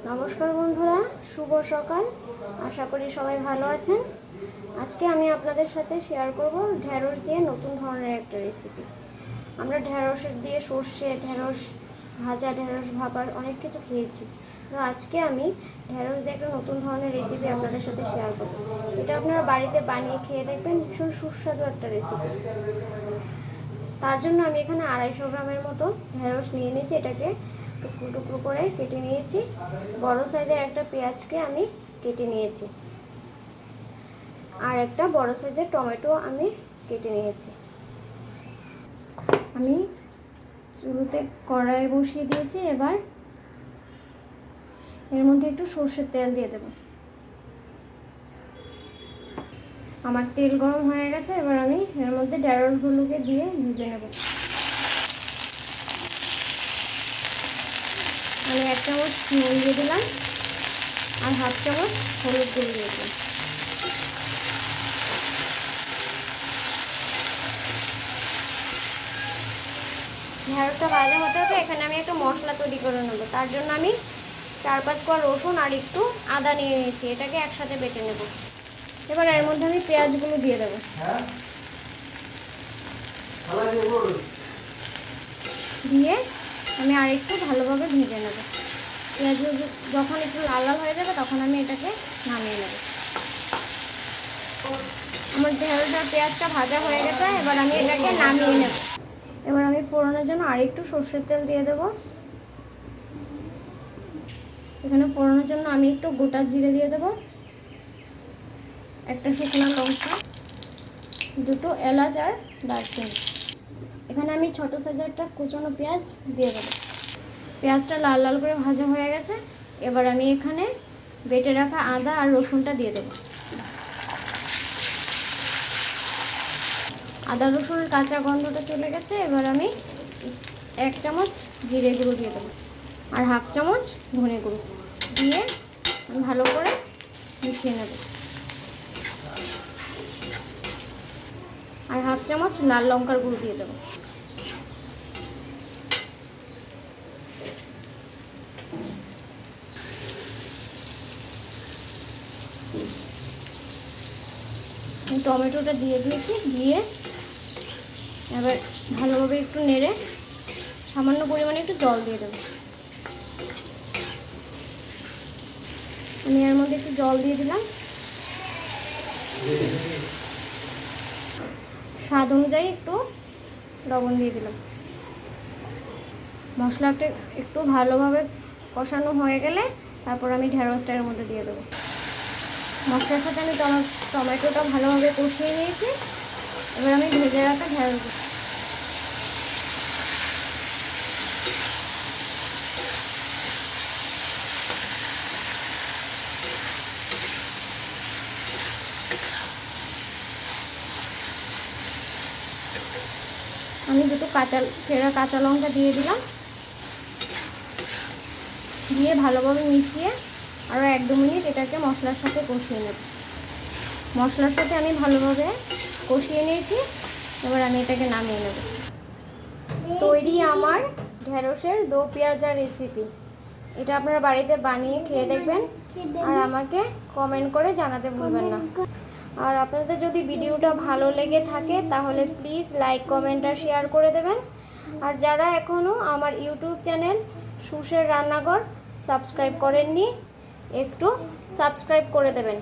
নমস্কার বন্ধুরা, শুভ সকাল। আশা করি সবাই ভালো আছেন। আজকে আমি আপনাদের সাথে শেয়ার করব ঢেঁড়স দিয়ে নতুন ধরনের একটা রেসিপি। আমরা ঢেঁড়সের দিয়ে সর্ষে, ঢেঁড়স ভাজা, ঢেঁড়স ভাপা অনেক কিছু খেয়েছি। তো আজকে আমি ঢেঁড়স দিয়ে একটা নতুন ধরনের রেসিপি আপনাদের সাথে শেয়ার করব। এটা আপনারা বাড়িতে বানিয়ে খেয়ে দেখবেন, ভীষণ সুস্বাদু একটা রেসিপি। তার জন্য আমি এখানে 250 গ্রামের মতো ঢেঁড়স নিয়ে নিয়েছি। এটাকে টুকরো টুকরো করে কেটে নিয়েছি। বড় সাইজের একটা পেঁয়াজকে আমি কেটে নিয়েছি, আর একটা বড় সাইজের টমেটো আমি কেটে নিয়েছি। আমি চুলোতে কড়াই বসিয়ে দিয়েছি। এবার এর মধ্যে একটু সরষের তেল দিয়ে দেব। আমার তেল গরম হয়ে গেছে। এবার আমি এর মধ্যে ঢেঁড়সগুলোকে দিয়ে ভেজে নেব। আমি 1 চামচ নুন দিয়ে দিলাম, আর 1/2 চামচ হলুদ গুঁড়ো দিয়ে দিলাম। ঢেঁড়সটা ভাজা হতে হতে এখানে আমি একটা মশলা তৈরি করে নেবো। তার জন্য আমি 4-5 কোয়া রসুন আর একটু আদা নিয়ে নিয়েছি। এটাকে একসাথে বেটে নেব। এবার এর মধ্যে আমি পেঁয়াজগুলো দিয়ে দেবো। দিয়ে আমি আর একটু ভালোভাবে ভেজে নেব। পেঁয়াজগুলো যখন একটু লাল লাল হয়ে যাবে তখন আমি এটাকে নামিয়ে নেব। আমার ঢেঁড়স আর পেঁয়াজটা ভাজা হয়ে গেছে। এবার আমি এটাকে নামিয়ে নেব। এবার আমি ফোড়নের জন্য আর একটু সরষের তেল দিয়ে দেবো। এখানে ফোড়নের জন্য আমি একটু গোটা জিরে দিয়ে দেবো, একটা শুকনো লঙ্কা, 2 এলাচ আর দারচিনি। এখানে আমি ছোট সাইজের একটা কুচনো পেঁয়াজ দিয়ে দেবো। পেঁয়াজটা লাল লাল করে ভাজা হয়ে গেছে। এবার আমি এখানে বেটে রাখা আদা আর রসুনটা দিয়ে দেবো। আদা রসুনের কাঁচা গন্ধটা চলে গেছে। এবার আমি 1 চামচ জিরে গুঁড়ো দিয়ে দেবো, আর 1/2 চামচ ধনে গুঁড়ো দিয়ে ভালো করে মিশিয়ে নেব। আর 1/2 চামচ লাল লঙ্কার গুঁড়ো দিয়ে দেবো। টমেটোটা দিয়ে দিয়েছি। দিয়ে এবার ভালোভাবে একটু নেড়ে সামান্য পরিমাণে একটু জল দিয়ে দেবো। আমি এর মধ্যে একটু জল দিয়ে দিলাম। স্বাদ অনুযায়ী একটু লবণ দিয়ে দিলাম। মশলাটা একটু ভালোভাবে কষানো হয়ে গেলে তারপর আমি ঢেঁড়সটা এর মধ্যে দিয়ে দেবো। মশলার সাথে আমি টমেটোটা ভালোভাবে কষিয়ে নিয়েছি। এবার আমি ভেজে রাখা ঢেঁড়স আমি 2 কাঁচা লঙ্কা দিয়ে দিলাম। দিয়ে ভালোভাবে মিশিয়ে আরও 1-2 মিনিট এটাকে মশলার সাথে কষিয়ে নেব। মশলার সাথে আমি ভালোভাবে কষিয়ে নিয়েছি। এবার আমি এটাকে নামিয়ে নেব। তৈরি আমার ঢেঁড়সের দো পেঁয়াজা রেসিপি। এটা আপনারা বাড়িতে বানিয়ে খেয়ে দেখবেন, আর আমাকে কমেন্ট করে জানাতে ভুলবেন না। আর আপনাদের যদি ভিডিওটা ভালো লেগে থাকে তাহলে প্লিজ লাইক, কমেন্ট আর শেয়ার করে দেবেন। আর যারা এখনও আমার ইউটিউব চ্যানেল সুসের রান্নাঘর সাবস্ক্রাইব করেননি, একটু সাবস্ক্রাইব করে দেবেন।